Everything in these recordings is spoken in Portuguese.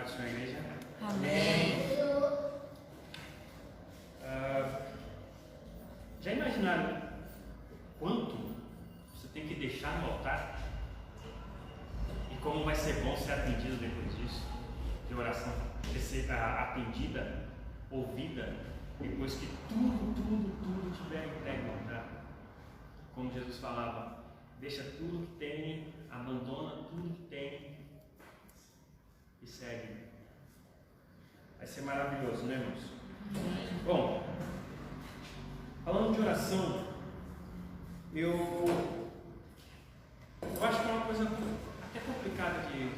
do Senhor, igreja. Amém. Já imaginaram quanto você tem que deixar no altar? E como vai ser bom ser atendido depois disso? De oração, ser atendida, ouvida, depois que tudo tiver entregue no altar. Como Jesus falava, deixa tudo que tem, abandona tudo que tem e segue. Vai ser maravilhoso, né, irmãos? Bom, falando de oração, eu acho que é uma coisa até complicada de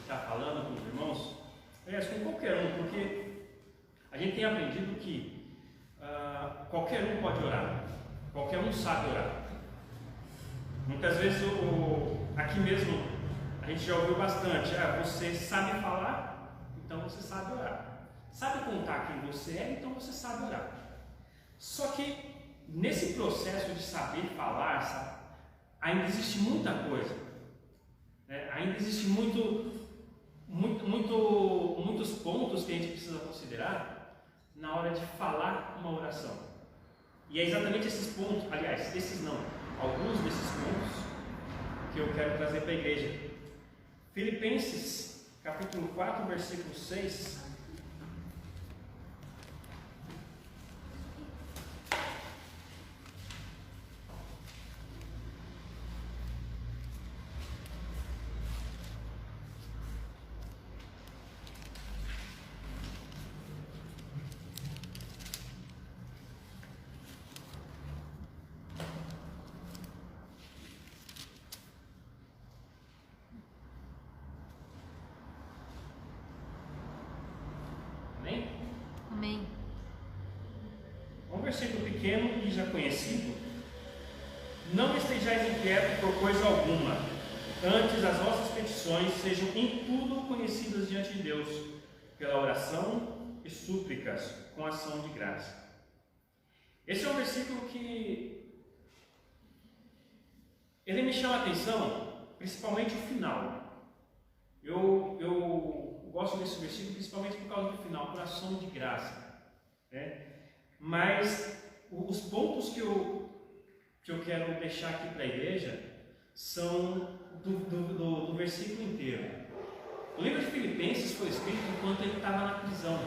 estar falando com os irmãos, com qualquer um, porque a gente tem aprendido que qualquer um pode orar, qualquer um sabe orar. Muitas vezes, aqui mesmo, a gente já ouviu bastante, você sabe falar, então você sabe orar. Sabe contar quem você é, então você sabe orar. Só que nesse processo de saber falar, sabe, ainda existe muita coisa, né? Ainda existe muitos pontos que a gente precisa considerar na hora de falar uma oração. E é exatamente esses pontos, aliás, alguns desses pontos que eu quero trazer para a igreja. Filipenses, capítulo 4, versículo 6. Amém. Um versículo pequeno e já conhecido. Não estejais inquietos por coisa alguma, antes as vossas petições sejam em tudo conhecidas diante de Deus, pela oração e súplicas, com ação de graça. Esse é um versículo que ele me chama a atenção, principalmente o final. Eu gosto desse versículo principalmente por causa do final, por ação de graça, né? Mas os pontos que eu quero deixar aqui para a igreja são do versículo inteiro. O livro de Filipenses foi escrito enquanto ele estava na prisão,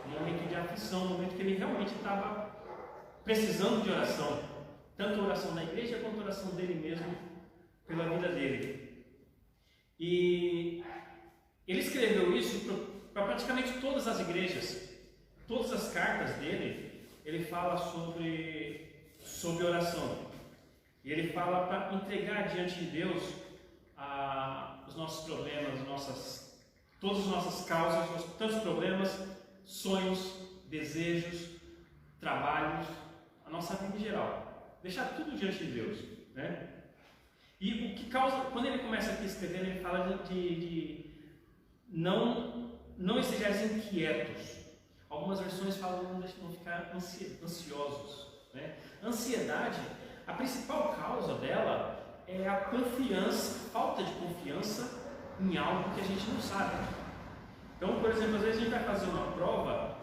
no momento de aflição, no momento que ele realmente estava precisando de oração, tanto a oração da igreja quanto a oração dele mesmo pela vida dele. E ele escreveu isso para praticamente todas as igrejas, todas as cartas dele, ele fala sobre oração. E ele fala para entregar diante de Deus os nossos problemas, todas as nossas causas, tantos problemas, sonhos, desejos, trabalhos, a nossa vida em geral. Deixar tudo diante de Deus, né? E o que causa, quando ele começa aqui escrevendo, ele fala de não estejais inquietos. Algumas versões falam não ficar ansiosos, né? Ansiedade, a principal causa dela é a confiança, falta de confiança em algo que a gente não sabe. Então, por exemplo, às vezes a gente vai fazer uma prova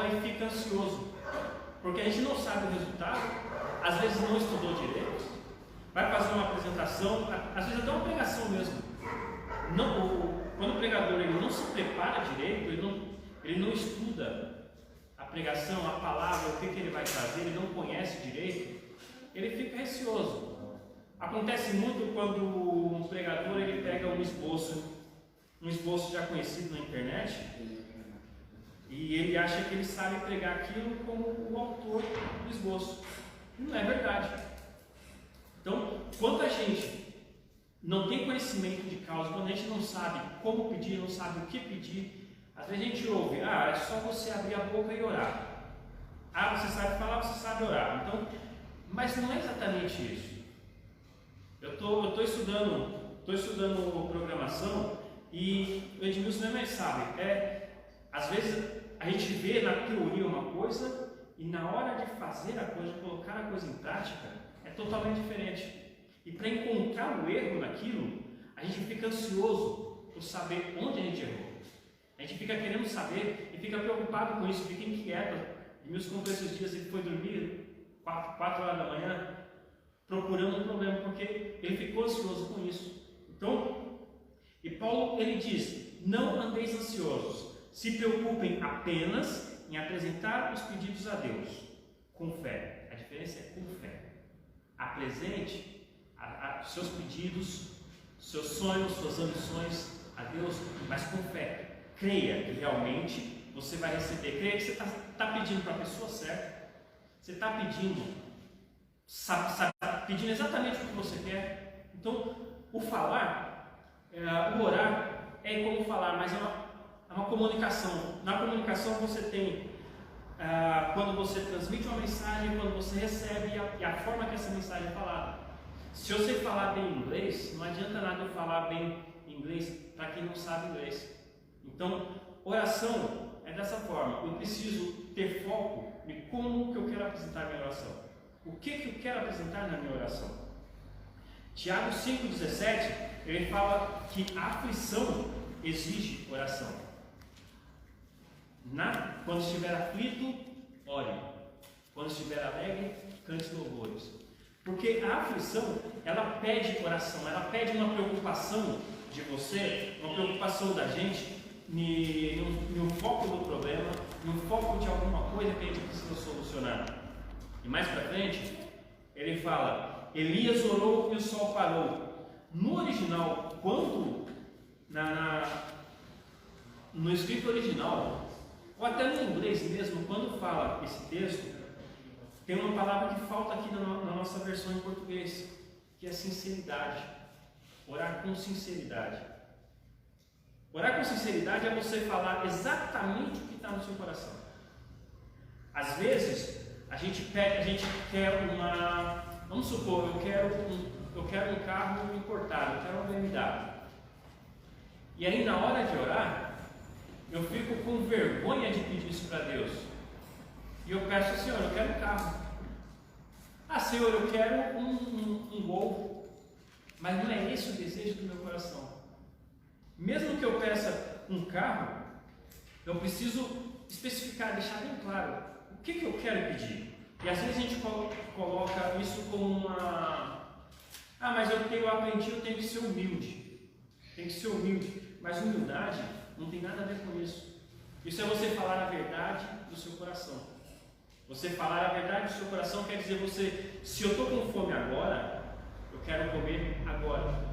e fica ansioso, porque a gente não sabe o resultado, às vezes não estudou direito, vai fazer uma apresentação, às vezes até uma pregação mesmo. Quando o pregador ele não se prepara direito, ele não estuda a pregação, a palavra, o que ele vai trazer, ele não conhece direito, ele fica receoso. Acontece muito quando um pregador ele pega um esboço já conhecido na internet, e ele acha que ele sabe pregar aquilo como o autor do esboço. Não é verdade. Então, quando a gente não tem conhecimento de causa, quando a gente não sabe como pedir, não sabe o que pedir, às vezes a gente ouve, é só você abrir a boca e orar. Você sabe falar, você sabe orar. Então, mas não é exatamente isso. Eu estou estudando programação e o Edmilson não é mais sabe. Às vezes a gente vê na teoria uma coisa e na hora de fazer a coisa, colocar a coisa em prática, é totalmente diferente. E para encontrar o erro naquilo, a gente fica ansioso, por saber onde a gente errou. A gente fica querendo saber e fica preocupado com isso, fica inquieto. E meus companheiros esses dias ele foi dormir 4 horas da manhã procurando um problema, porque ele ficou ansioso com isso. Então, e Paulo ele diz: não andeis ansiosos, se preocupem apenas em apresentar os pedidos a Deus com fé. A diferença é com fé. Apresente seus pedidos, seus sonhos, suas ambições a Deus, mas com fé. Creia que realmente você vai receber. Creia que você está pedindo para a pessoa certa. Você está pedindo, pedindo exatamente o que você quer. Então, o falar, o orar é como falar, mas é uma comunicação. Na comunicação você tem quando você transmite uma mensagem, quando você recebe e a forma que essa mensagem é falada. Se eu sei falar bem inglês, não adianta nada eu falar bem inglês para quem não sabe inglês. Então, oração é dessa forma. Eu preciso ter foco em como que eu quero apresentar a minha oração. O que eu quero apresentar na minha oração? Tiago 5,17, ele fala que a aflição exige oração. Quando estiver aflito, ore. Quando estiver alegre, cante louvores. Porque a aflição, ela pede oração, ela pede uma preocupação de você, uma preocupação da gente, no foco do problema, no foco de alguma coisa que a gente precisa solucionar. E mais para frente, ele fala: Elias orou e o sol parou. No original, quando no escrito original, ou até no inglês mesmo, quando fala esse texto, tem uma palavra que falta aqui na nossa versão em português, que é sinceridade. Orar com sinceridade. Orar com sinceridade é você falar exatamente o que está no seu coração. Às vezes, a gente quer vamos supor, eu quero um carro importado, eu quero uma BMW. E aí na hora de orar, eu fico com vergonha de pedir isso para Deus. E eu peço: Senhor, eu quero um carro. Senhor, eu quero um Gol. Mas não é esse o desejo do meu coração. Mesmo que eu peça um carro, eu preciso especificar, deixar bem claro o que eu quero pedir. E às vezes a gente coloca isso como mas eu tenho que ser humilde. Tem que ser humilde. Mas humildade não tem nada a ver com isso. Isso é você falar a verdade do seu coração. Você falar a verdade do seu coração quer dizer se eu estou com fome agora, eu quero comer agora.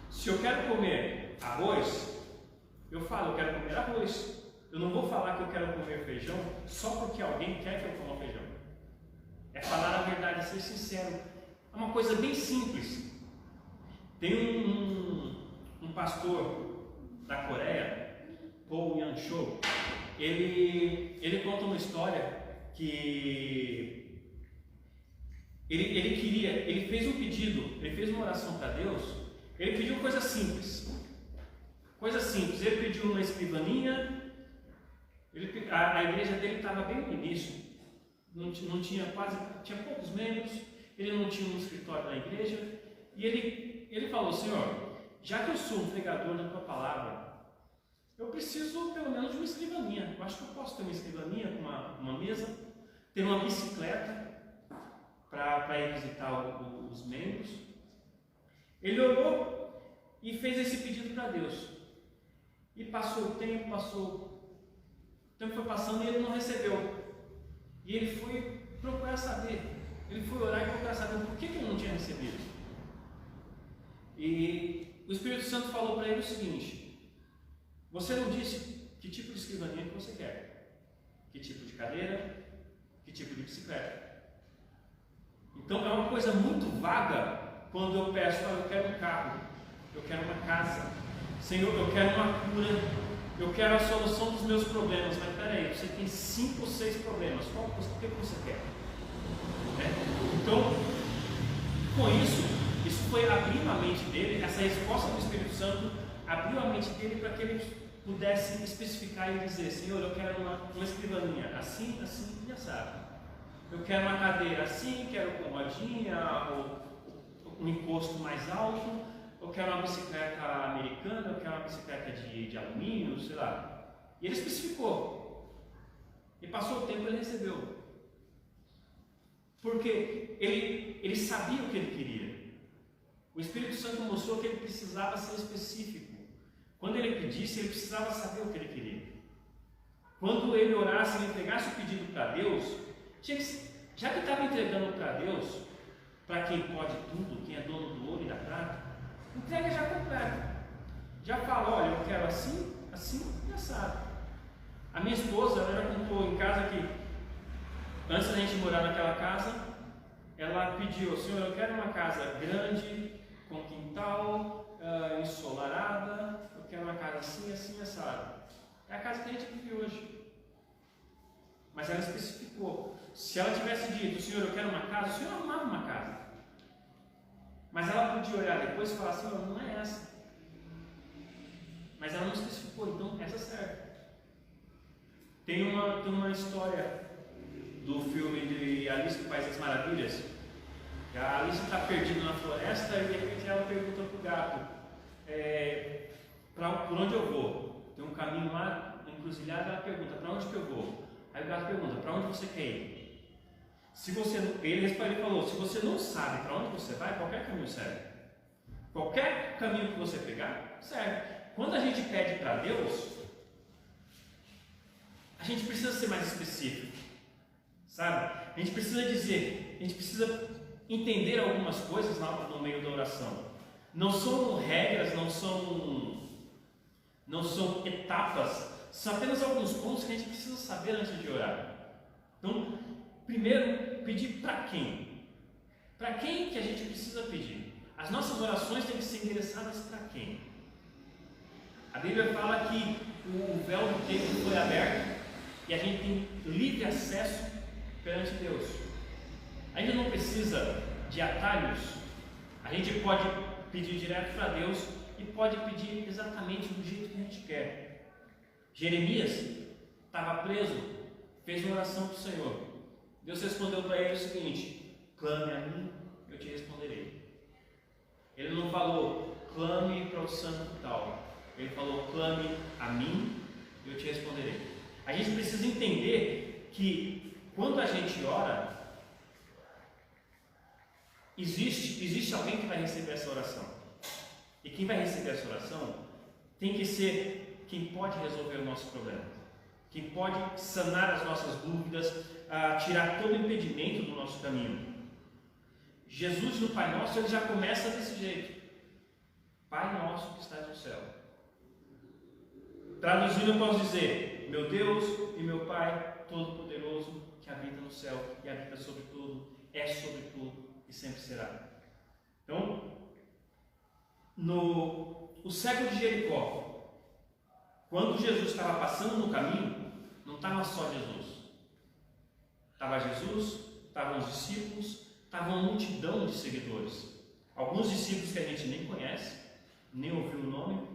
Se eu quero comer arroz, eu falo, eu quero comer arroz. Eu não vou falar que eu quero comer feijão só porque alguém quer que eu coma feijão. É falar a verdade, é ser sincero. É uma coisa bem simples. Tem um pastor da Coreia, Paul Yang-cho, ele conta uma história que ele fez um pedido, ele fez uma oração para Deus. Ele pediu coisa simples, ele pediu uma escrivaninha. A igreja dele estava bem no início, tinha poucos membros, ele não tinha um escritório na igreja, e ele falou: Senhor, já que eu sou um pregador da tua palavra, eu preciso pelo menos de uma escrivaninha. Eu acho que eu posso ter uma escrivaninha com uma mesa, ter uma bicicleta para ir visitar os membros. Ele orou e fez esse pedido para Deus. E passou o tempo foi passando e ele não recebeu. E ele foi procurar saber. Ele foi orar e procurar saber por que ele não tinha recebido. E o Espírito Santo falou para ele o seguinte: você não disse que tipo de escrivaninha que você quer, que tipo de cadeira, que tipo de bicicleta. Então é uma coisa muito vaga quando eu peço: eu quero um carro, eu quero uma casa, Senhor, eu quero uma cura, eu quero a solução dos meus problemas. Mas peraí, você tem 5 ou 6 problemas, o que você quer? Então, com isso foi abrir a mente dele. Essa resposta do Espírito Santo abriu a mente dele para que ele pudesse especificar e dizer: Senhor, eu quero uma escrivaninha assim, assim e assado. Eu quero uma cadeira assim, quero com rodinha, ou um encosto mais alto. eu quero uma bicicleta americana, eu quero uma bicicleta de alumínio, sei lá. E ele especificou. E passou o tempo e ele recebeu. Porque ele sabia o que ele queria. O Espírito Santo mostrou que ele precisava ser específico. Quando ele pedisse, ele precisava saber o que ele queria. Quando ele orasse, ele entregasse o pedido para Deus, já que estava entregando para Deus, para quem pode tudo, quem é dono do ouro e da prata, entrega já completo. Já fala, olha, eu quero assim, assim e assado. A minha esposa, ela já contou em casa que, antes da gente morar naquela casa, ela pediu, Senhor, eu quero uma casa grande, com quintal, ensolarada, eu quero uma casa assim, assim, assado. É a casa que a gente vive hoje. Mas ela especificou. Se ela tivesse dito, Senhor, eu quero uma casa, o Senhor arrumava uma casa. Mas ela podia olhar depois e falar, Senhor, não é essa. Mas ela não especificou, então essa serve. Tem uma história do filme de Alice no País das Maravilhas. A Alice está perdida na floresta e de repente ela pergunta para o gato, por onde eu vou? Tem um caminho lá, uma encruzilhada, ela pergunta, para onde que eu vou? Aí o gato pergunta, para onde você quer ir? Ele falou, se você não sabe para onde você vai, qualquer caminho serve. Qualquer caminho que você pegar, serve. Quando a gente pede para Deus, a gente precisa ser mais específico, sabe? A gente precisa dizer, a gente precisa entender algumas coisas no meio da oração. Não são regras, não são etapas, são apenas alguns pontos que a gente precisa saber antes de orar. Então, primeiro, pedir para quem? Para quem que a gente precisa pedir? As nossas orações têm que ser endereçadas para quem? A Bíblia fala que o véu do templo foi aberto e a gente tem livre acesso perante Deus. A gente não precisa de atalhos. A gente pode pedir direto para Deus e pode pedir exatamente do jeito que a gente quer. Jeremias estava preso, fez uma oração para o Senhor. Deus respondeu para ele o seguinte: clame a mim, eu te responderei. Ele não falou, clame para o santo tal. Ele falou, clame a mim, eu te responderei. A gente precisa entender que quando a gente ora, existe alguém que vai receber essa oração. E quem vai receber essa oração tem que ser quem pode resolver o nosso problema, quem pode sanar as nossas dúvidas, tirar todo o impedimento do nosso caminho. Jesus no Pai Nosso, ele já começa desse jeito: Pai Nosso que estás no céu. Traduzindo, eu posso dizer: meu Deus e meu Pai Todo-Poderoso, que habita no céu e habita sobre tudo, é sobre tudo e sempre será. Então, no século de Jericó, quando Jesus estava passando no caminho, não estava só Jesus. Estava Jesus, estavam os discípulos, estava uma multidão de seguidores. Alguns discípulos que a gente nem conhece, nem ouviu o nome,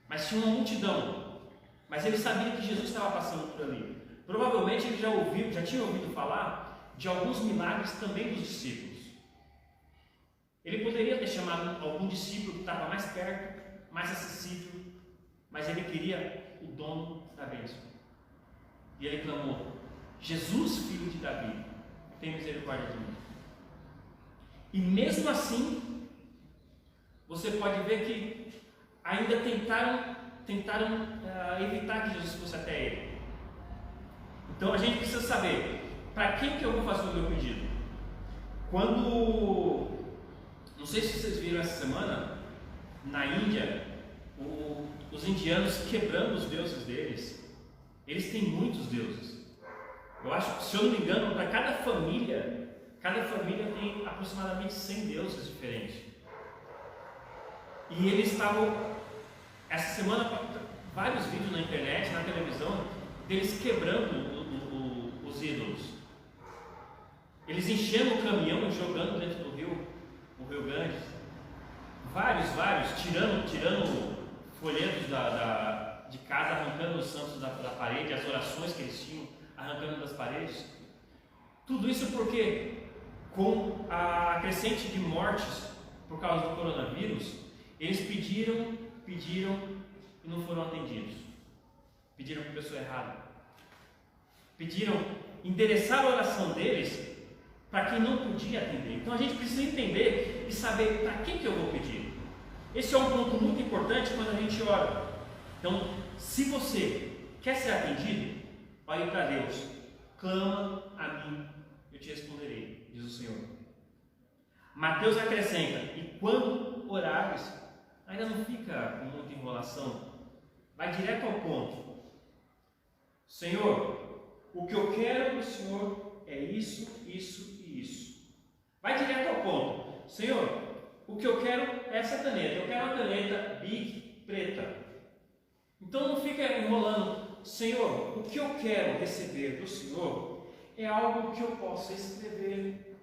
mas tinha uma multidão. Mas ele sabia que Jesus estava passando por ali. Provavelmente ele já tinha ouvido falar de alguns milagres também dos discípulos. Ele poderia ter chamado algum discípulo que estava mais perto, mais acessível, mas ele queria o dono da bênção. E ele clamou: Jesus, filho de Davi, tem misericórdia de mim. E mesmo assim, você pode ver que ainda tentaram evitar que Jesus fosse até ele. Então a gente precisa saber para quem que eu vou fazer o meu pedido. Não sei se vocês viram essa semana, na Índia, os indianos quebrando os deuses deles. Eles têm muitos deuses. Eu acho, se eu não me engano, para cada família tem aproximadamente 100 deuses diferentes. E eles estavam, essa semana, vários vídeos na internet, na televisão, deles quebrando os ídolos. Eles enchendo o caminhão e jogando dentro do rio, o Rio Grande. Vários, tirando folhetos de casa, arrancando os santos da parede, as orações que eles tinham, arrancando das paredes. Tudo isso porque, com a crescente de mortes por causa do coronavírus, Eles pediram e não foram atendidos. Pediram para a pessoa errada. Pediram, endereçaram a oração deles para quem não podia atender. Então a gente precisa entender e saber para quem que eu vou pedir. Esse é um ponto muito importante quando a gente ora. Então, se você quer ser atendido, ore para Deus. Clama a mim, eu te responderei, diz o Senhor. Mateus acrescenta, e quando orares, ainda não fica com muita enrolação, vai direto ao ponto. Senhor, o que eu quero do Senhor é isso, isso e isso. Vai direto ao ponto. Senhor, o que eu quero é essa caneta. Eu quero uma caneta Bic preta. Então não fica enrolando. Senhor, o que eu quero receber do Senhor é algo que eu possa escrever.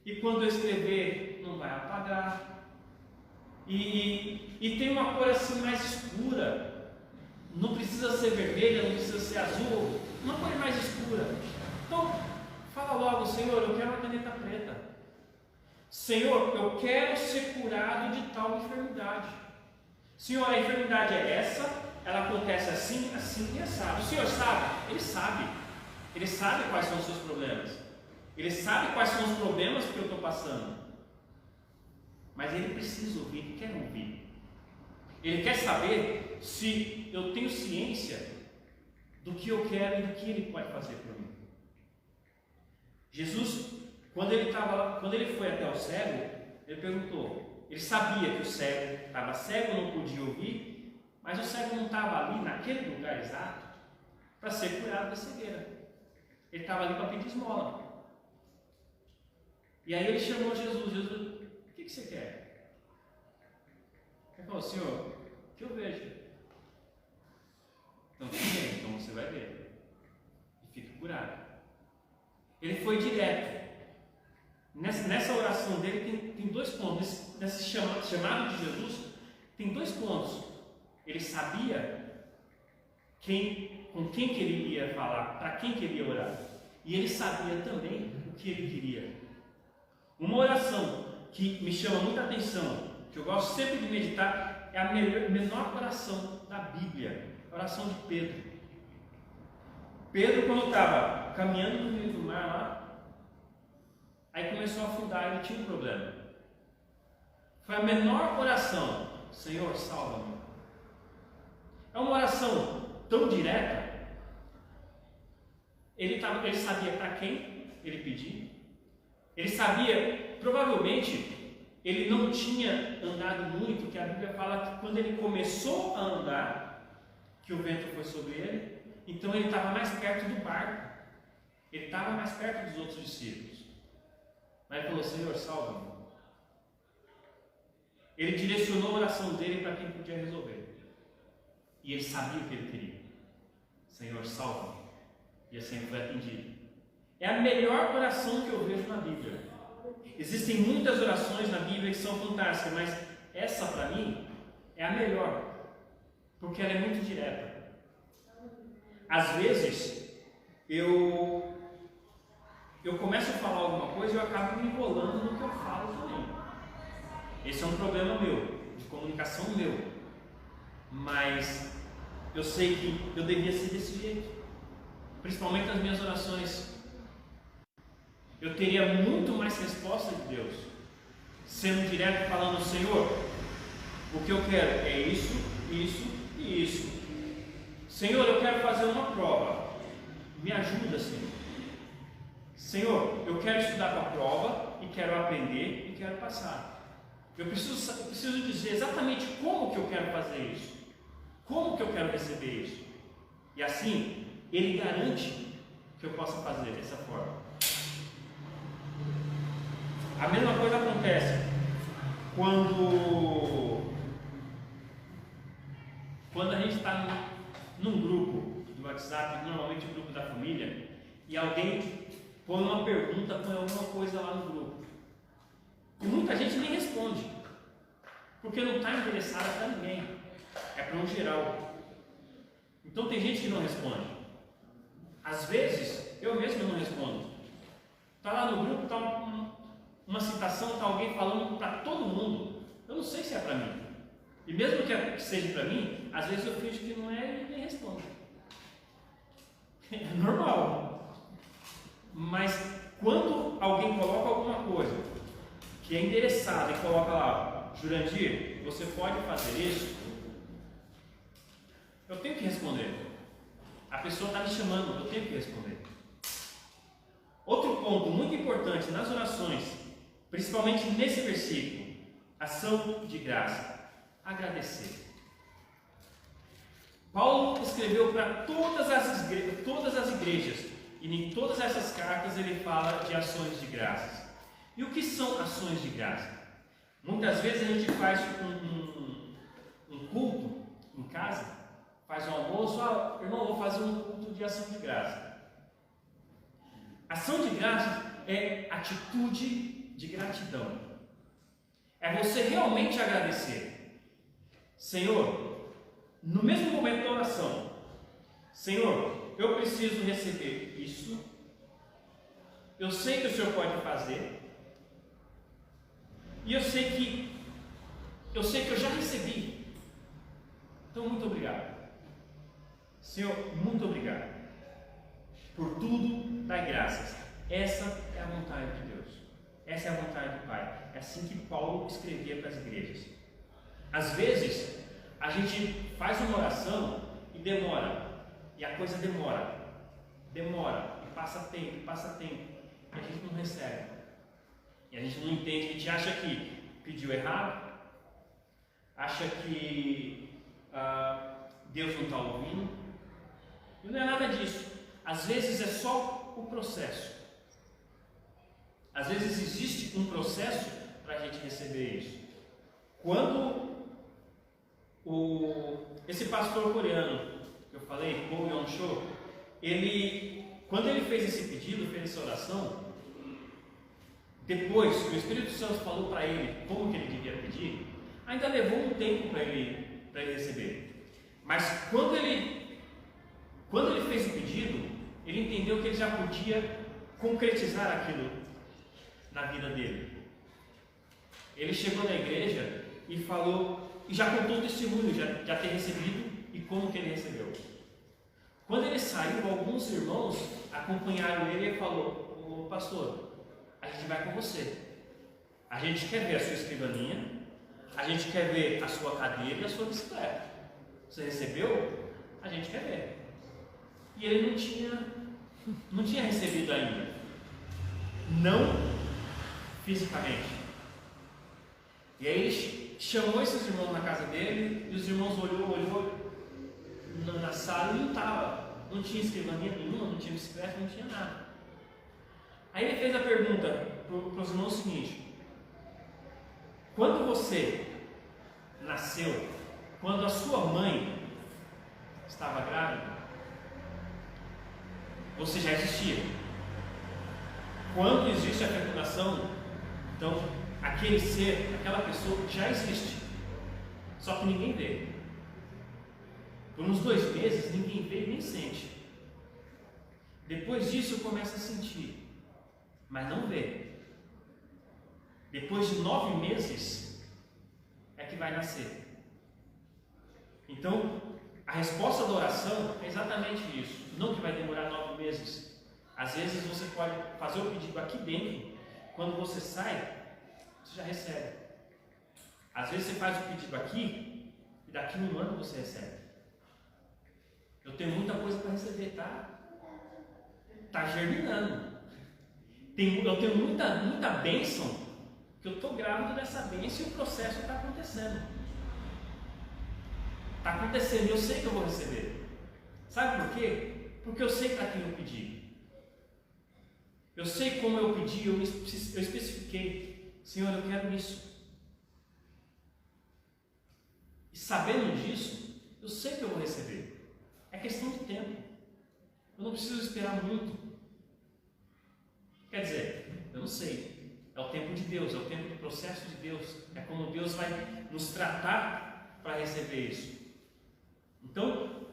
E quando eu escrever, não vai apagar. E tem uma cor assim mais escura. Não precisa ser vermelha, não precisa ser azul. Uma cor mais escura. Então, fala logo, Senhor, eu quero uma caneta preta. Senhor, eu quero ser curado de tal enfermidade. Senhor, a enfermidade é essa, ela acontece assim, assim e assado. O Senhor sabe? Ele sabe. Ele sabe quais são os seus problemas. Ele sabe quais são os problemas que eu estou passando. Mas ele precisa ouvir, ele quer ouvir. Ele quer saber se eu tenho ciência do que eu quero e do que ele pode fazer por mim. Jesus, quando ele foi até o cego, ele perguntou. Ele sabia que o cego estava cego, não podia ouvir, mas o cego não estava ali, naquele lugar exato, para ser curado da cegueira. Ele estava ali para pedir esmola. E aí ele chamou Jesus. Jesus, o que você quer? Ele falou, Senhor, o que eu vejo? Então, então você vai ver. E fica curado. Ele foi direto. Nessa oração dele tem dois pontos. Nesse chamado de Jesus, tem dois pontos. Ele sabia com quem que ele ia falar, para quem que ele ia orar. E ele sabia também o que ele queria. Uma oração que me chama muita atenção, que eu gosto sempre de meditar, é a menor oração da Bíblia, a oração de Pedro. Pedro, quando estava caminhando no meio do mar lá, aí começou a afundar e ele tinha um problema. Foi a menor oração, Senhor, salva-me. É uma oração tão direta. Ele sabia para quem ele pedia. Ele sabia, provavelmente, ele não tinha andado muito, porque a Bíblia fala que quando ele começou a andar, que o vento foi sobre ele, então ele estava mais perto do barco. Ele estava mais perto dos outros discípulos. Mas ele falou, Senhor, salva-me. Ele direcionou a oração dele para quem podia resolver. E ele sabia o que ele queria. Senhor, salva-me. E assim ele foi atendido. É a melhor oração que eu vejo na Bíblia. Existem muitas orações na Bíblia que são fantásticas, mas essa para mim é a melhor. Porque ela é muito direta. Às vezes, eu começo a falar alguma coisa e eu acabo me enrolando no que eu falo também. Esse é um problema meu, de comunicação meu. Mas eu sei que eu devia ser desse jeito. Principalmente nas minhas orações. Eu teria muito mais resposta de Deus, sendo direto, falando, Senhor, o que eu quero é isso, isso e isso. Senhor, eu quero fazer uma prova, me ajuda, Senhor. Senhor, eu quero estudar para a prova e quero aprender e quero passar. Eu preciso dizer exatamente como que eu quero fazer isso, como que eu quero receber isso. E assim, Ele garante que eu possa fazer dessa forma. A mesma coisa acontece quando a gente está num grupo do WhatsApp, normalmente o grupo da família, e alguém põe uma pergunta, põe alguma coisa lá no grupo. E muita gente nem responde, porque não está interessada para ninguém, é para um geral. Então tem gente que não responde. Às vezes, eu mesmo não respondo. Está lá no grupo, está uma citação, está alguém falando para todo mundo. Eu não sei se é para mim. E mesmo que seja para mim, às vezes eu finjo que não é e nem respondo. É normal. Mas quando alguém coloca alguma coisa que é endereçada e coloca lá, Jurandir, você pode fazer isso? Eu tenho que responder. A pessoa está me chamando, eu tenho que responder. Outro ponto muito importante nas orações, principalmente nesse versículo, ação de graça, agradecer. Paulo escreveu para todas as igrejas, e em todas essas cartas ele fala de ações de graças. E o que são ações de graça? Muitas vezes a gente faz um culto em casa, faz um almoço, irmão, vou fazer um culto de ação de graça. Ação de graça é atitude de gratidão. É você realmente agradecer. Senhor, no mesmo momento da oração, Senhor, eu preciso receber isso. Eu sei que o Senhor pode fazer. E eu sei que eu já recebi. Então, muito obrigado. Senhor, muito obrigado. Por tudo, dai graças. Essa é a vontade de Deus. Essa é a vontade do Pai. É assim que Paulo escrevia para as igrejas. Às vezes, a gente faz uma oração e demora. E a coisa demora. E passa tempo. E a gente não recebe. E a gente não entende. A gente acha que pediu errado. Acha que Deus não está ouvindo. E não é nada disso. Às vezes é só o processo. Às vezes existe um processo para a gente receber isso. Quando esse pastor coreano que eu falei, Go Yong-cho, quando ele fez esse pedido, fez essa oração, depois que o Espírito Santo falou para ele como que ele devia pedir, ainda levou um tempo para ele receber. Mas quando ele fez o pedido, ele entendeu que ele já podia concretizar aquilo na vida dele. Ele chegou na igreja e falou, e já contou o testemunho, já ter recebido e como que ele recebeu. Quando ele saiu, alguns irmãos acompanharam ele e falou, ô pastor, a gente vai com você. A gente quer ver a sua escrivaninha, a gente quer ver a sua cadeira e a sua bicicleta. Você recebeu? A gente quer ver. E ele não tinha recebido ainda. Não fisicamente. E aí ele chamou esses irmãos na casa dele, e os irmãos olhou na sala e não tinha escrivaninha nenhuma, não tinha bicicleta, não tinha nada. Aí ele fez a pergunta para os irmãos seguinte: quando você nasceu, quando a sua mãe estava grávida, você já existia. Quando existe a fecundação, então aquele ser, aquela pessoa já existe, só que ninguém vê. Por uns 2 meses ninguém vê e nem sente. Depois disso começa a sentir, mas não vê. Depois de 9 meses é que vai nascer. Então a resposta da oração é exatamente isso. Não que vai demorar 9 meses. Às vezes você pode fazer o pedido aqui dentro, quando você sai, você já recebe. Às vezes você faz o pedido aqui e daqui a 1 ano você recebe. Eu tenho muita coisa para receber, tá? Tá germinando. Eu tenho muita bênção, que eu estou grávido dessa bênção e o processo está acontecendo. Está acontecendo e eu sei que eu vou receber. Sabe por quê? Porque eu sei para quem eu pedi. Eu sei como eu pedi, eu especifiquei. Senhor, eu quero isso. E sabendo disso, eu sei que eu vou receber. É questão de tempo. Eu não preciso esperar muito. Quer dizer, eu não sei. É o tempo de Deus, é o tempo do processo de Deus. É como Deus vai nos tratar para receber isso. Então,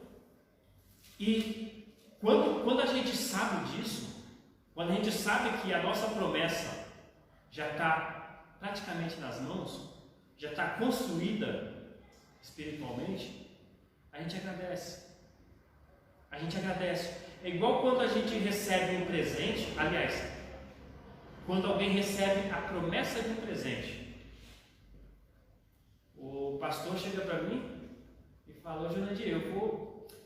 e quando a gente sabe disso, quando a gente sabe que a nossa promessa já está praticamente nas mãos, já está construída, espiritualmente, a gente agradece. A gente agradece. É igual quando a gente recebe um presente, aliás, quando alguém recebe a promessa de um presente. O pastor chega para mim e fala: Jurandir, eu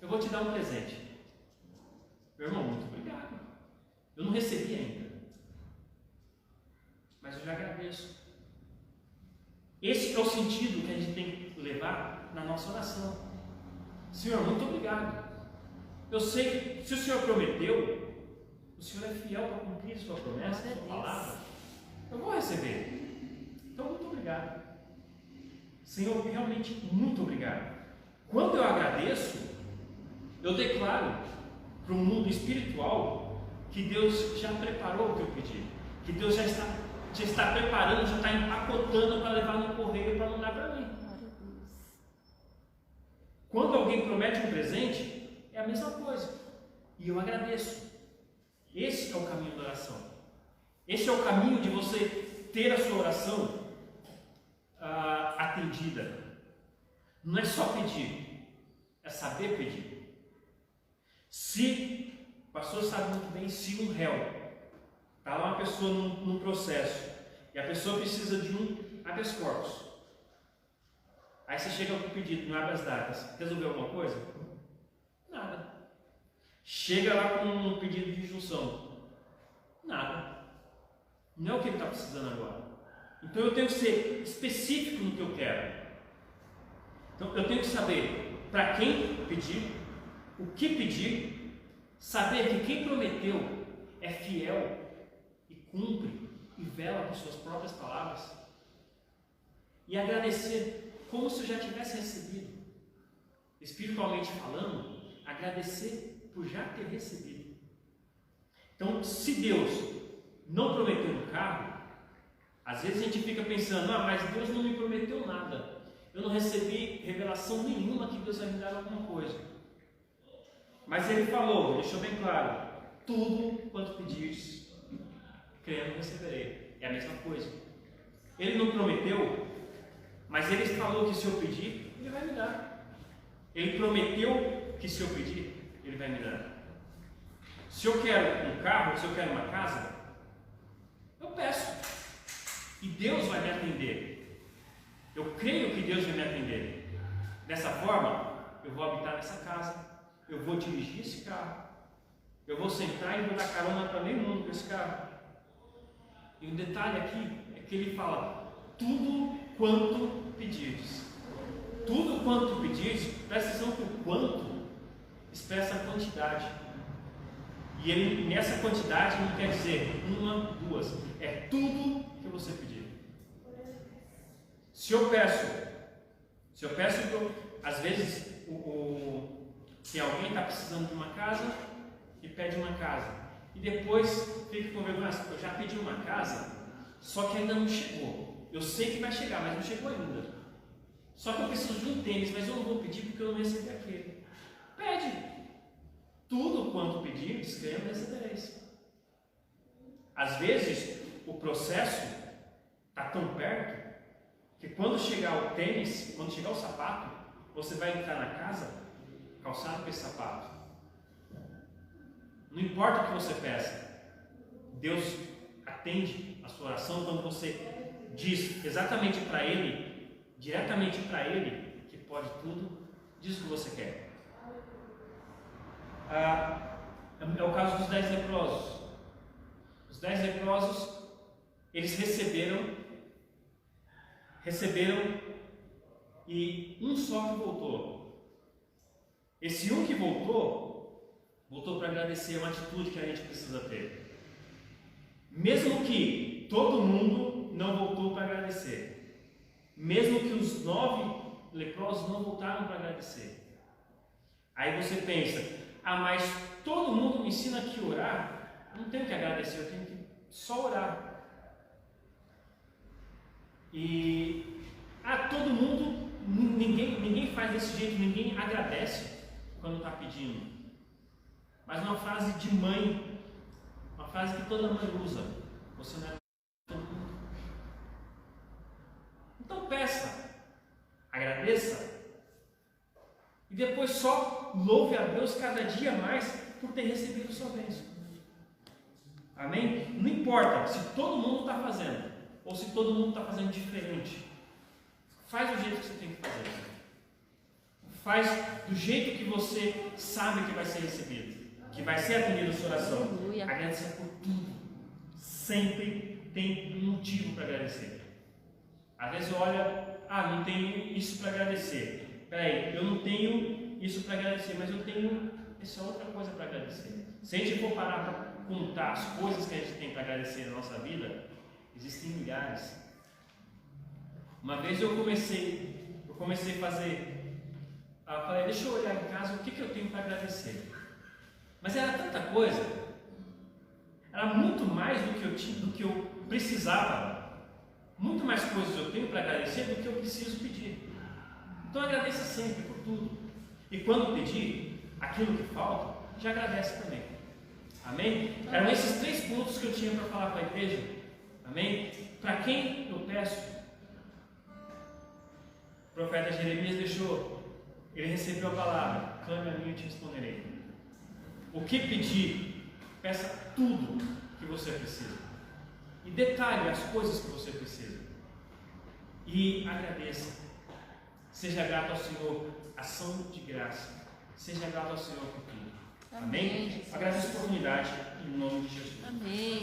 vou te dar um presente. Meu irmão, muito obrigado. Eu não recebi ainda, mas eu já agradeço. Esse é o sentido que a gente tem que levar na nossa oração. Senhor, muito obrigado. Eu sei que se o Senhor prometeu, o Senhor é fiel para cumprir sua promessa, sua palavra. Eu vou receber. Então, muito obrigado. Senhor, realmente muito obrigado. Quando eu agradeço, eu declaro para o mundo espiritual que Deus já preparou o que eu pedi, que Deus já está preparando, já está empacotando para levar no correio para mandar para mim. Quando alguém promete um presente, é a mesma coisa, e eu agradeço. Esse é o caminho da oração. Esse é o caminho de você ter a sua oração atendida. Não é só pedir, é saber pedir. Se o pastor sabe muito bem, se um réu está lá, uma pessoa num processo e a pessoa precisa de um habeas corpus, aí você chega com o pedido no habeas datas, resolveu alguma coisa? Nada. Chega lá com um pedido de injunção, nada. Não é o que ele está precisando agora. Então eu tenho que ser específico no que eu quero. Então eu tenho que saber para quem pedir, o que pedir, saber que quem prometeu é fiel e cumpre e vela por suas próprias palavras, e agradecer como se eu já tivesse recebido. Espiritualmente falando, agradecer por já ter recebido. Então, se Deus não prometeu no carro, às vezes a gente fica pensando: mas Deus não me prometeu nada, eu não recebi revelação nenhuma que Deus vai me dar alguma coisa. Mas Ele falou, deixou bem claro: tudo quanto pedires, crendo, receberei. É a mesma coisa. Ele não prometeu, mas Ele falou que se eu pedir, Ele vai me dar. Ele prometeu que se eu pedir, Ele vai me dar. Se eu quero um carro, se eu quero uma casa, eu peço, e Deus vai me atender. Eu creio que Deus vai me atender. Dessa forma, eu vou habitar nessa casa, eu vou dirigir esse carro, eu vou sentar e vou dar carona para meio mundo com esse carro. E o detalhe aqui é que ele fala: tudo quanto pedires. Tudo quanto pedires, presta atenção que o quanto expressa a quantidade. E ele, nessa quantidade, não quer dizer uma, duas, é tudo que você pedir. Se eu peço, às vezes se alguém está precisando de uma casa e pede uma casa, e depois fica com vergonha: eu já pedi uma casa, só que ainda não chegou. Eu sei que vai chegar, mas não chegou ainda. Só que eu preciso de um tênis, mas eu não vou pedir porque eu não recebi aquele. Pede. Tudo quanto pedir, crendo, recebereis. Às vezes, o processo está tão perto que quando chegar o tênis, quando chegar o sapato, você vai entrar na casa calçado com esse sapato. Não importa o que você peça, Deus atende a sua oração quando você diz exatamente para Ele, diretamente para Ele, que pode tudo, diz o que você quer. É o caso dos 10 leprosos. Os 10 leprosos, eles receberam e um só que voltou. Esse um que voltou para agradecer. É uma atitude que a gente precisa ter. Mesmo que todo mundo não voltou para agradecer, mesmo que os 9 leprosos não voltaram para agradecer, aí você pensa: mas todo mundo me ensina que orar, não tenho que agradecer, eu tenho que só orar. E todo mundo, ninguém faz desse jeito, ninguém agradece quando está pedindo. Mas uma frase de mãe, uma frase que toda mãe usa: você não é todo mundo. Então peça, agradeça, E depois só louve a Deus cada dia mais por ter recebido sua bênção. Amém? Não importa se todo mundo está fazendo ou se todo mundo está fazendo diferente. Faz do jeito que você tem que fazer. Faz do jeito que você sabe que vai ser recebido, que vai ser atendido a sua oração. Aleluia. Agradeça por tudo. Sempre tem um motivo para agradecer. Às vezes olha, não tenho isso para agradecer. Peraí, eu não tenho isso para agradecer, mas eu tenho essa outra coisa para agradecer. Se a gente for parar para contar as coisas que a gente tem para agradecer na nossa vida, existem milhares. Uma vez eu comecei a fazer, eu falei, deixa eu olhar em casa o que eu tenho para agradecer. Mas era tanta coisa, era muito mais do que eu tinha, do que eu precisava. Muito mais coisas eu tenho para agradecer do que eu preciso pedir. Então agradeça sempre por tudo. E quando pedir aquilo que falta, já agradece também. Amém? Eram esses 3 pontos que eu tinha para falar para a igreja. Amém? Para quem eu peço? O profeta Jeremias deixou, ele recebeu a palavra, clame a mim e eu te responderei. O que pedir, peça tudo que você precisa. E detalhe as coisas que você precisa. E agradeça. Seja grato ao Senhor, ação de graça. Seja grato ao Senhor por tudo. Amém? Agradeço a oportunidade em nome de Jesus. Amém.